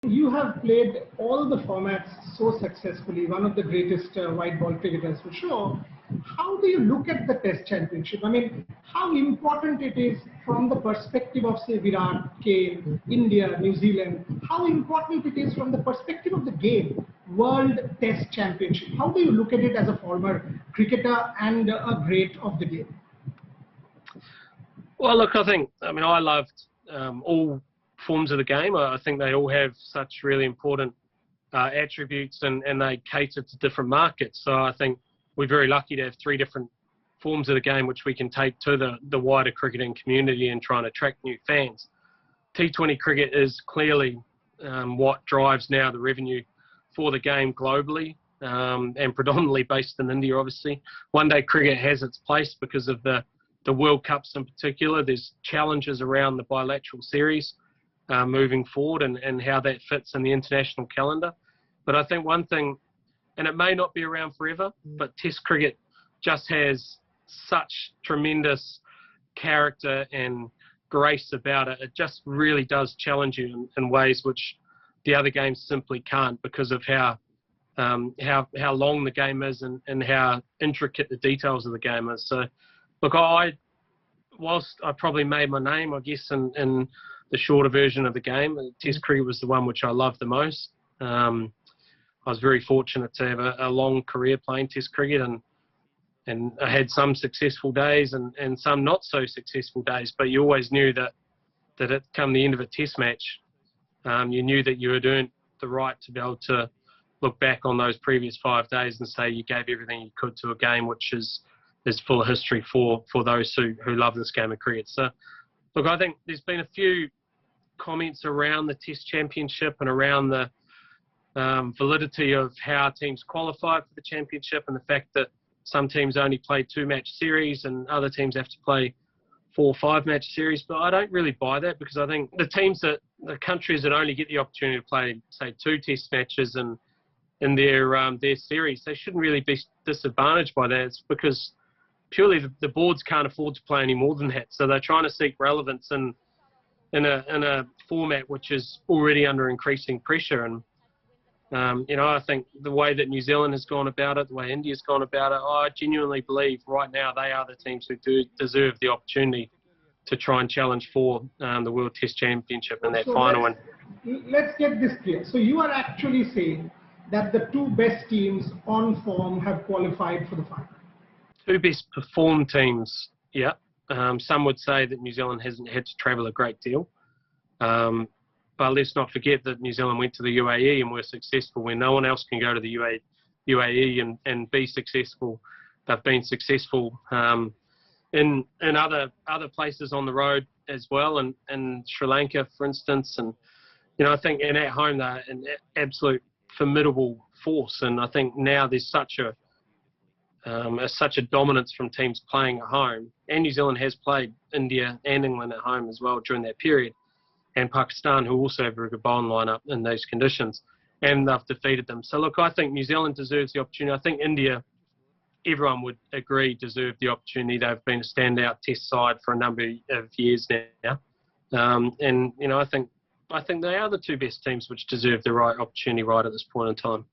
You have played all the formats so successfully, one of the greatest white ball cricketers for sure. How do you look at the Test Championship? I mean, how important it is from the perspective of, say, Virat, Kane, India, New Zealand? How important it is from the perspective of the game, World Test Championship? How do you look at it as a former cricketer and a great of the game? Well, look, I loved all forms of the game. I think they all have such really important attributes and they cater to different markets. So I think we're very lucky to have three different forms of the game which we can take to the wider cricketing community and try and attract new fans. T20 cricket is clearly what drives now the revenue for the game globally and predominantly based in India, obviously. One-day cricket has its place because of the World Cups in particular. There's challenges around the bilateral series moving forward and how that fits in the international calendar. But I think one thing, and it may not be around forever, but Test cricket just has such tremendous character and grace about it. It just really does challenge you in ways which the other games simply can't because of how long the game is and how intricate the details of the game is. So, look, whilst I probably made my name, I guess, in the shorter version of the game, Test cricket was the one which I loved the most. I was very fortunate to have a long career playing Test cricket, and I had some successful days and some not so successful days. But you always knew that at come the end of a Test match, you knew that you had earned the right to be able to look back on those previous 5 days and say you gave everything you could to a game which is full of history for those who love this game of cricket. So, look, I think there's been a few comments around the Test Championship and around the validity of how teams qualify for the championship and the fact that some teams only play 2-match series and other teams have to play 4 or 5-match series. But I don't really buy that because I think the countries that only get the opportunity to play, say, 2 Test matches in their series, they shouldn't really be disadvantaged by that. It's because purely the boards can't afford to play any more than that. So they're trying to seek relevance in a format which is already under increasing pressure. And I think the way that New Zealand has gone about it, the way India's gone about it, I genuinely believe right now they are the teams who do deserve the opportunity to try and challenge for the World Test Championship in that final one. Let's get this clear. So you are actually saying that the 2 best teams on form have qualified for the final? 2 best performed teams, yeah. Some would say that New Zealand hasn't had to travel a great deal. But let's not forget that New Zealand went to the UAE and were successful when no one else can go to the UAE and be successful. They've been successful in other places on the road as well, and in Sri Lanka, for instance. And I think at home they're an absolute formidable force. And I think now there's such a dominance from teams playing at home. And New Zealand has played India and England at home as well during that period. And Pakistan, who also have a very good bowling lineup in those conditions, and they've defeated them. So, look, I think New Zealand deserves the opportunity. I think India, everyone would agree, deserve the opportunity. They've been a standout Test side for a number of years now. I think they are the 2 best teams which deserve the right opportunity right at this point in time.